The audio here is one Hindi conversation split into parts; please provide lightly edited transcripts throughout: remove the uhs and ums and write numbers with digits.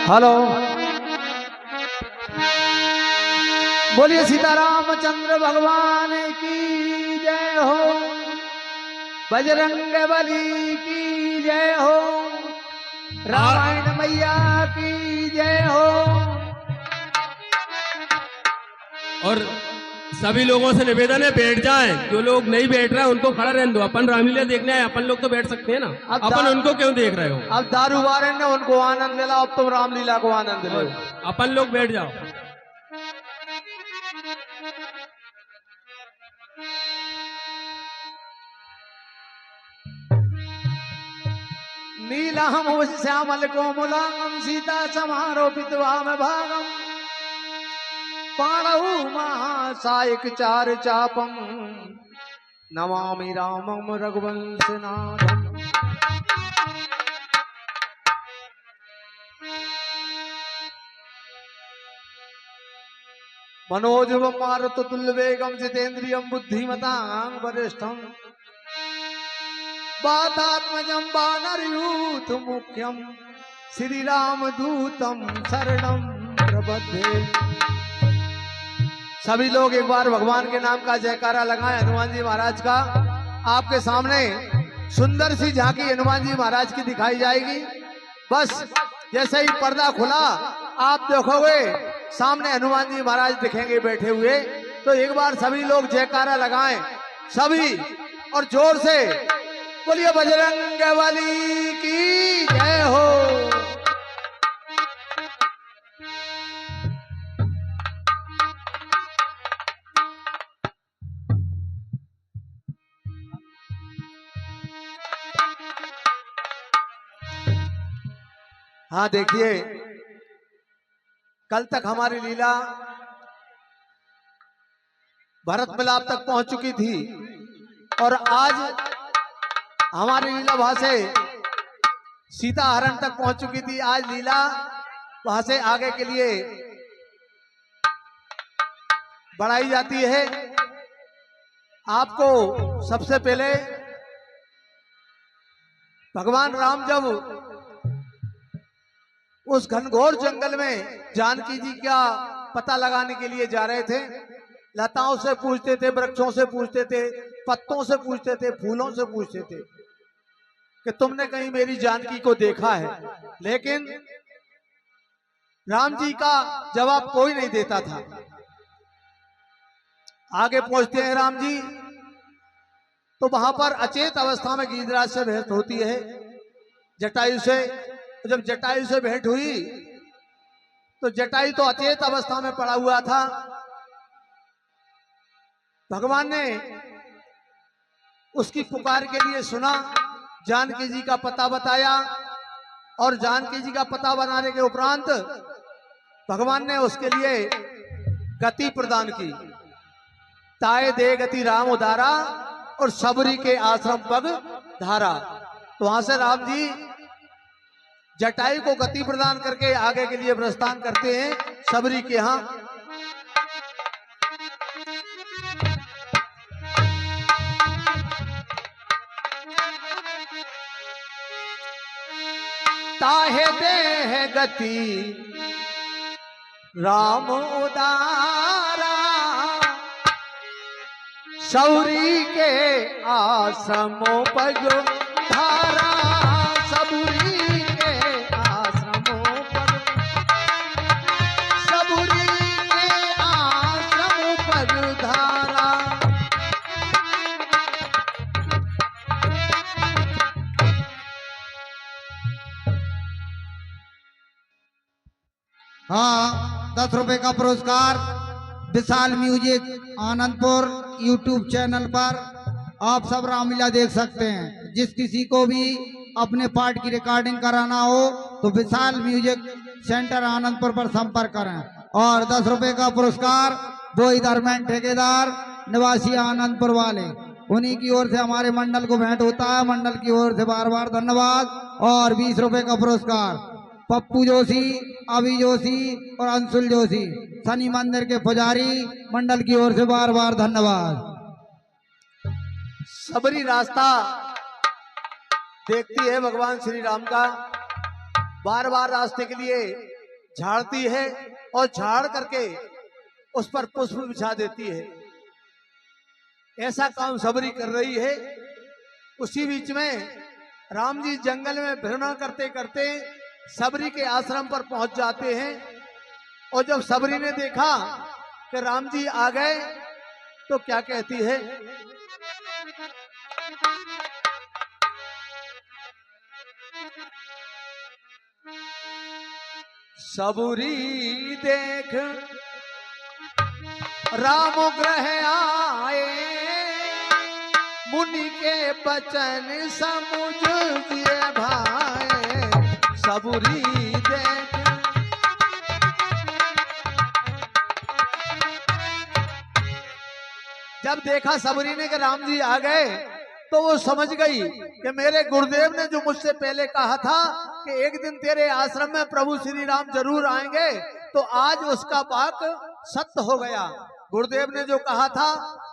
हेलो, बोलिए सीतारामचंद्र भगवान की जय हो, बजरंग बली की जय हो, रामायण मैया की जय हो। और सभी लोगों से निवेदन है बैठ जाएं, जो लोग नहीं बैठ रहे हैं उनको खड़ा रहने दो। अपन रामलीला देखने आए, अपन लोग तो बैठ सकते हैं ना, अपन उनको क्यों देख रहे हो? अब दारू वारे ने उनको आनंद दिला, अब तुम रामलीला को आनंद लो। अपन लोग बैठ जाओ। नीलम श्यामल कोमलांगम सीता समारोपित वाम भागम पाणौ महासायक चार चापम नमामि रामम रघुवंशनाथम। मनोजवम मारुततुल्य वेगम जितेन्द्रियम बुद्धिमतां वरिष्ठम वातात्मजं वानरयूथ मुख्यम श्री राम दूतम शरणम प्रपद्ये। सभी लोग एक बार भगवान के नाम का जयकारा लगाएं। हनुमान जी महाराज का आपके सामने सुंदर सी झांकी हनुमान जी महाराज की दिखाई जाएगी। बस जैसे ही पर्दा खुला आप देखोगे सामने हनुमान जी महाराज दिखेंगे बैठे हुए। तो एक बार सभी लोग जयकारा लगाएं, सभी, और जोर से बोलिए बजरंग बली की जय हो। हाँ देखिए, कल तक हमारी लीला भरत मिलाप तक पहुंच चुकी थी और आज हमारी लीला वहां से सीता हरण तक पहुंच चुकी थी। आज लीला वहां से आगे के लिए बढ़ाई जाती है। आपको सबसे पहले भगवान राम जब उस घनघोर जंगल में जानकी जी का पता लगाने के लिए जा रहे थे, लताओं से पूछते थे, वृक्षों से पूछते थे, पत्तों से पूछते थे, फूलों से पूछते थे कि तुमने कहीं मेरी जानकी को देखा है, लेकिन राम जी का जवाब कोई नहीं देता था। आगे पहुंचते हैं राम जी, तो वहां पर अचेत अवस्था में गिरिराज से भेंट होती है, जटायु से। जब जटायु से भेंट हुई तो जटायु तो अचेत अवस्था में पड़ा हुआ था। भगवान ने उसकी पुकार के लिए सुना, जानकी जी का पता बताया और जानकी जी का पता बनाने के उपरांत भगवान ने उसके लिए गति प्रदान की। ताए दे गति राम उदारा और सबरी के आश्रम पग धारा। तो वहां से राम जी जटायु को गति प्रदान करके आगे के लिए प्रस्थान करते हैं सबरी के यहाँ। ताहे दे है गति राम उदारा सौरी के आश्रमों पर जो धारा, सबरी के आश्रमों पर, सबरी के आश्रमों पर धारा। हाँ, 10 रुपए का पुरस्कार विशाल म्यूजिक आनंदपुर यूट्यूब चैनल पर आप सब रामलीला देख सकते हैं। जिस किसी को भी अपने पार्ट की रिकॉर्डिंग कराना हो तो विशाल म्यूजिक सेंटर आनंदपुर पर संपर्क करें। और 10 रुपए का पुरस्कार बोई धर्मेंद्र ठेकेदार निवासी आनंदपुर वाले, उन्हीं की ओर से हमारे मंडल को भेंट होता है। मंडल की ओर से बार बार धन्यवाद। और 20 रुपए का पुरस्कार पप्पू जोशी, अभी जोशी और अंशुल जोशी, शनि मंदिर के पुजारी, मंडल की ओर से बार बार धन्यवाद। सबरी रास्ता देखती है भगवान श्री राम का, बार बार रास्ते के लिए झाड़ती है और झाड़ करके उस पर पुष्प बिछा देती है। ऐसा काम सबरी कर रही है। उसी बीच में राम जी जंगल में भ्रमण करते करते सबरी के आश्रम पर पहुंच जाते हैं। और जब सबरी ने देखा कि राम जी आ गए तो क्या कहती है? सबरी देख राम ग्रह आए, मुनि के बचन समुझिए भाई। सबरी देख जब देखा सबरी ने कि राम जी आ गए तो वो समझ गई कि मेरे गुरुदेव ने जो मुझसे पहले कहा था कि एक दिन तेरे आश्रम में प्रभु श्री राम जरूर आएंगे, तो आज उसका वाक सत्य हो गया। गुरुदेव ने जो कहा था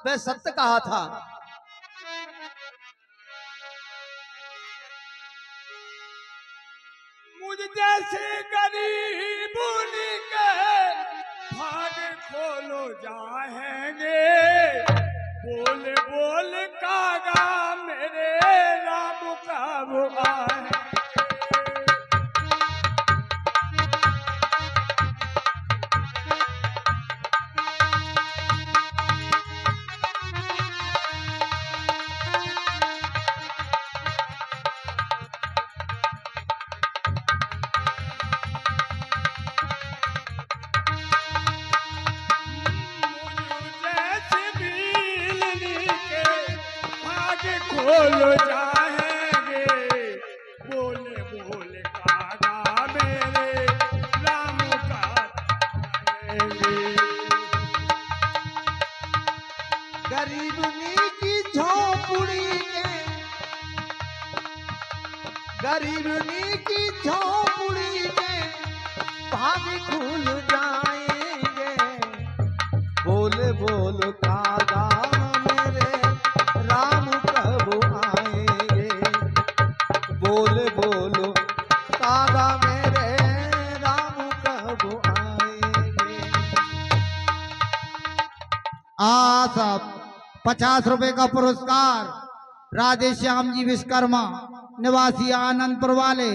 वह सत्य कहा था। मुझ जैसे गरीब के भाग खोलो जाएंगे, बोल बोल कागा मेरे राम कब आए। बोलो जाएंगे, बोले बोले कागा मेरे राम का आएंगे। गरीबनी की झोपड़ी के, गरीबनी की झोपड़ी के भाग खुल जाएंगे। बोले बोल कागा मेरे राम कब आएंगे। बोले बोलो कागा मेरे राम कब आएंगे। सब 50 रुपए का पुरस्कार राधे श्याम जी विश्वकर्मा निवासी आनंदपुर वाले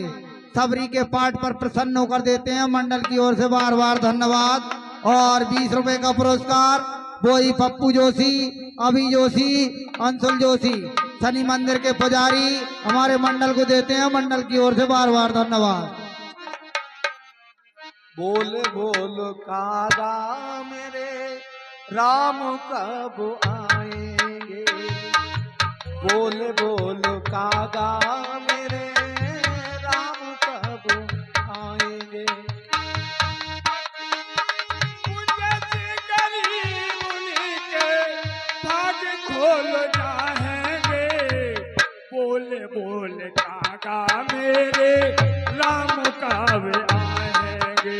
सबरी के पाठ पर प्रसन्न होकर देते हैं। मंडल की ओर से बार बार धन्यवाद। और 20 रुपए का पुरस्कार वही पप्पू जोशी, अभी जोशी, अंशुल जोशी शनि मंदिर के पुजारी हमारे मंडल को देते हैं। मंडल की ओर से बार बार धन्यवाद। बोले बोलो कागा मेरे राम कब आएंगे। बोले बोलो कागा मेरे राम कब आएंगे। जैसे गरीब के भाग खोल जाएंगे, बोले बोले कागा मेरे राम कब आएंगे।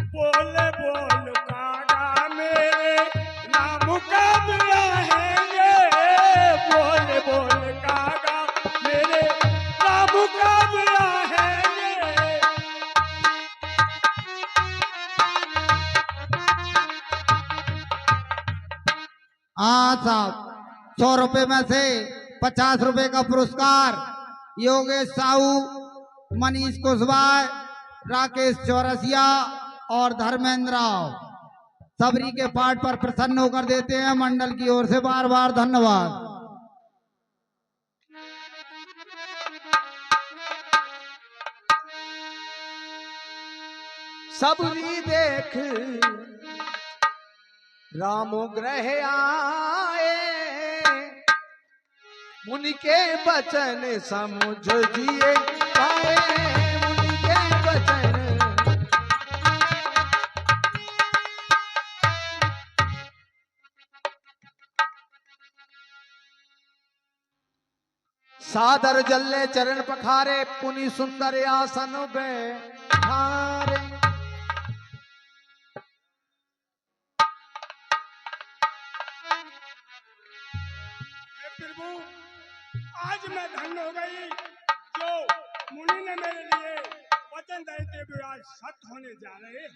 बोले बोल कागा मेरे राम कब आएंगे। बोले बोल कागा मेरे राम कब आएंगे। साहब 100 रुपए में से 50 रुपए का पुरस्कार योगेश साहू, मनीष कुशवाहा, राकेश चौरसिया और धर्मेंद्र राव सबरी के पाठ पर प्रसन्न होकर देते हैं। मंडल की ओर से बार बार धन्यवाद। सबरी देख राम ग्रह आए, मुनि के बचन समझिए पाए। मुनि के बचन सादर जल्ले चरण पखारे, पुनि सुंदर आसन बे पधारे। हे प्रभु, आज मैं धन्य हो गई, जो मुनि ने मेरे लिए वचन दिए थे वे आज सत्य होने जा रहे हैं।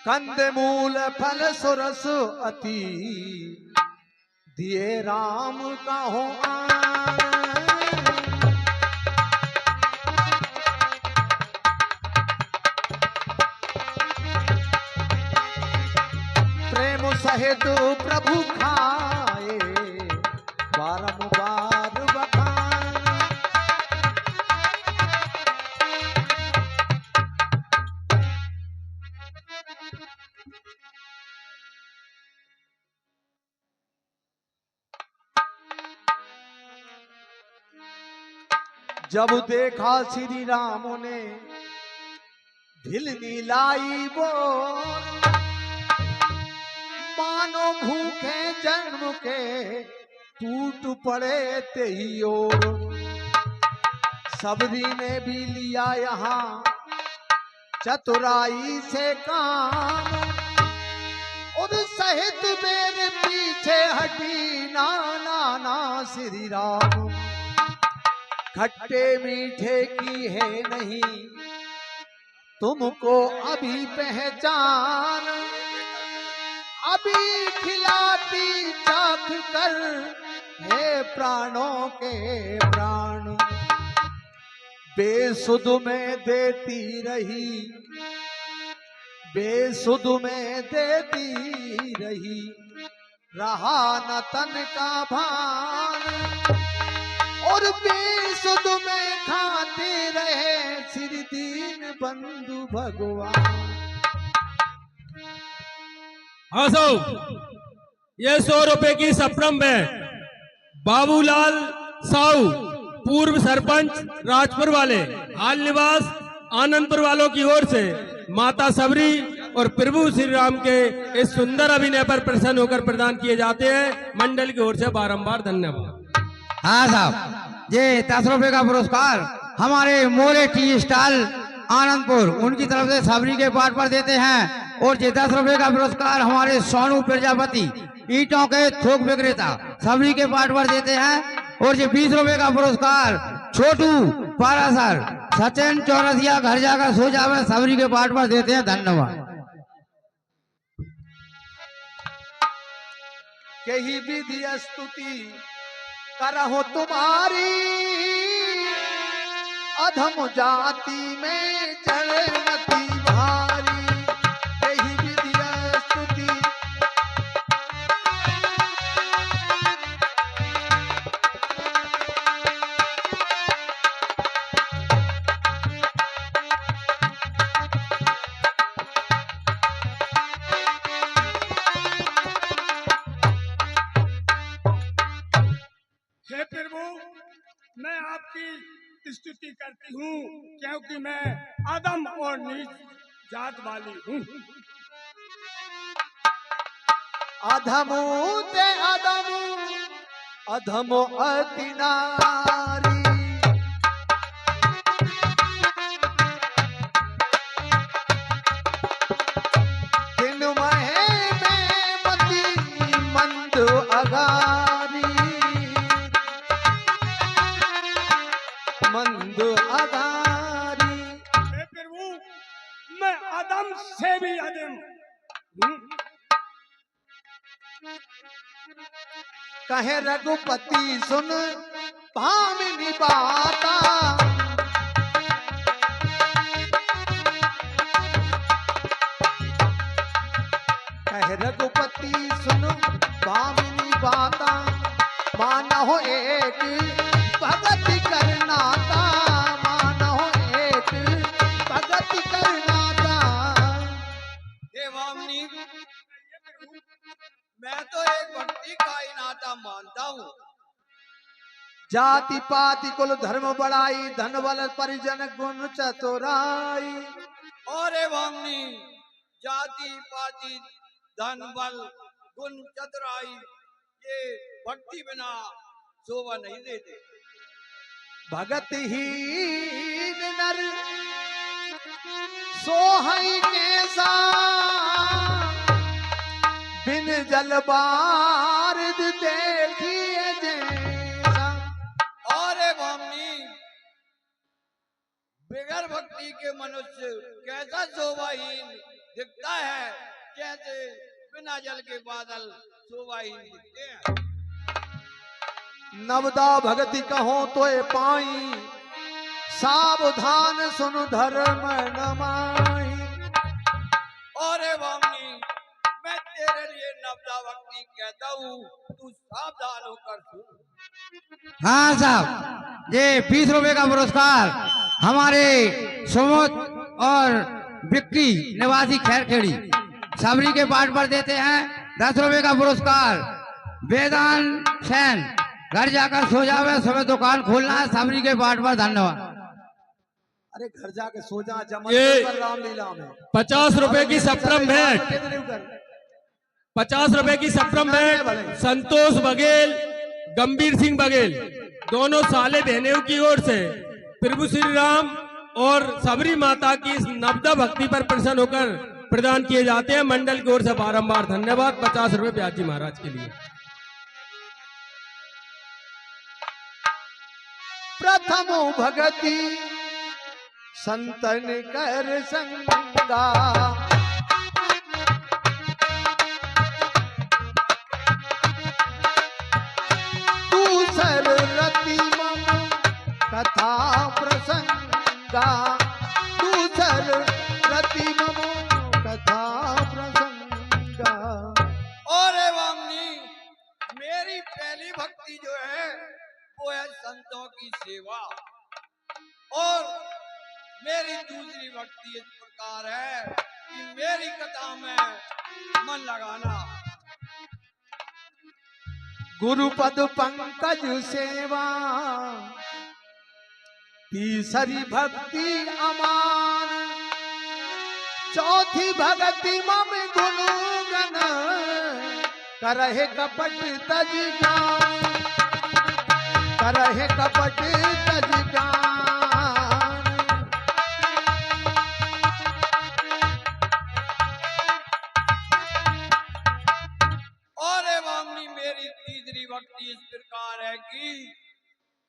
कंदमूल फल सुरस अति दिए राम का हो आन। प्रेम सहित प्रभु खाए बारंबार बखान। जब देखा श्री राम ने ढिलनी लाई वो, मानो भूखे जन्म के टूट पड़े तेही ओर। सबरी ने भी लिया यहाँ चतुराई से काम, और सहित मेरे पीछे हटी नाना श्री राम। खट्टे मीठे की है नहीं तुमको अभी पहचान, अभी खिलाती चाख कर है प्राणों के प्राण। बेसुध में देती रही, बेसुध में देती रही, रहा न तन का भान। और बेसुध में खाते रहे श्री दीन बंधु भगवान। हाँ साहब, ये 100 रुपए की सप्रम है। बाबूलाल साहू, पूर्व सरपंच राजपुर वाले, हाल निवास आनंदपुर वालों की ओर से माता सबरी और प्रभु श्री राम के इस सुंदर अभिनय पर प्रसन्न होकर प्रदान किए जाते हैं। मंडल की ओर से बारंबार धन्यवाद। हाँ साहब, ये 10 रुपए का पुरस्कार हमारे मोरे टी स्टॉल आनंदपुर उनकी तरफ से सबरी के पाठ पर देते हैं। और ये 10 रुपए का पुरस्कार हमारे सोनू प्रजापति ईंटों के थोक विक्रेता सबरी के पाठ पर देते हैं। और ये 20 रुपए का पुरस्कार छोटू पारासर सचिन चौरसिया घर जाकर सो जावे सबरी के पाठ पर देते हैं। धन्यवाद। कही विधि स्तुति करहु तुम्हारी, अधम जाति में चढ़ती भारी। कही विधि स्तुति हे प्रभु, मैं आपकी स्तुति करती हूँ, क्योंकि मैं अदम और नीच जात वाली हूँ। अधमो ते अधमो अधमो अति नारी। दिन महे में मति मंद अगारी, मंद अगारी। हे प्रभु, मैं अदम से भी अदम हूँ। कहे रघुपति सुन भामिनी बाता, कहे रघुपति सुन भामिनी बाता। मानहो एक भगति करनाता, मानहो एक भगति करनाता। हे वामनी, मैं तो एक भक्ति का ही नाता मानता हूँ। जाति पाति कुल धर्म बढ़ाई, धन बल परिजन गुण चतुराई। और हे वामनी, जाति पाति धन बल गुण चतुराई ये भक्ति बिना शोभा नहीं देते। भगतहीन नर सोहई कैसा, बिन जल बारद देखिए जैसा। और भामनी बगैर भक्ति के मनुष्य कैसा शोभाहीन दिखता है, कैसे बिना जल के बादल शोभाहीन दिखते हैं। नवदा भगति कहो तो पाई, सावधान सुन धर्म नमाई। और भामनी मैं तेरे लिए नवदा भक्ति कहता हूँ, तू सावधान होकर सुन। हाँ साहब, ये 20 रुपए का पुरस्कार हमारे सुमोद और विक्की निवासी खैरखेड़ी सबरी के पाठ पर देते हैं। 10 रुपए का पुरस्कार वेदांत सेन, घर जाकर सो जावे, सुबह दुकान खोलना है, सबरी के पाठ पर। धन्यवाद। अरे घर जाके सो जा, जमा ये कर रामलीला में 50 रुपए की सप्रम भेंट, 50 रुपए की सप्रम भेंट संतोष बघेल, गंभीर सिंह बघेल, दोनों साले बहनों की ओर से प्रभु श्री राम और सबरी माता की इस नवदा भक्ति पर प्रसन्न होकर प्रदान किए जाते हैं। मंडल की ओर से बारंबार धन्यवाद। 50 रुपए ब्याज जी महाराज के लिए। प्रथमो भगति संतन कर संगा, दूसर रति मम कथा प्रसंगा, दूसर रति मम कथा प्रसंगा। और भामनी मेरी पहली भक्ति जो है वो है संतों की सेवा, और मेरी दूसरी भक्ति इस प्रकार है कि मेरी कथा में मन लगाना। गुरुपद पंकज सेवा, तीसरी भक्ति अमान, चौथी भक्ति मम गुणगण, करहे कपट तज ज्ञान, करहे कपट तज ज्ञान। और भामनी मेरी तीसरी भक्ति इस प्रकार है कि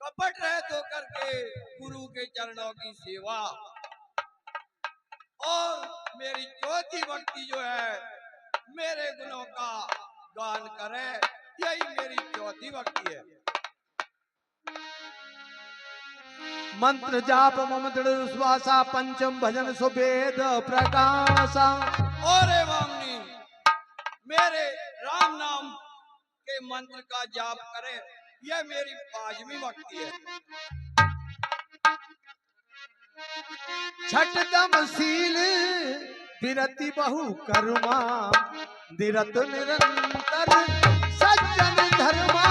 कपट रहित होकर के गुरु के चरणों की सेवा, और मेरी चौथी भक्ति जो है मेरे गुणों का गान करे, यही मेरी चौथी भक्ति है। मंत्र जाप मम दृढ़ विश्वासा, पंचम भजन सुवेद प्रकाशा। और भामनी मेरे राम नाम के मंत्र का जाप करे, यह मेरी पांचवी भक्ति है। छठ दम शील विरति बहु कर्मा, निरत निरंतर सज्जन धर्मा।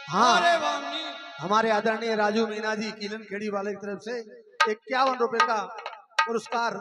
हाँ, और भामनी हमारे आदरणीय राजू मीना जी कीलन खेड़ी वाले की तरफ से 51 रुपए का पुरस्कार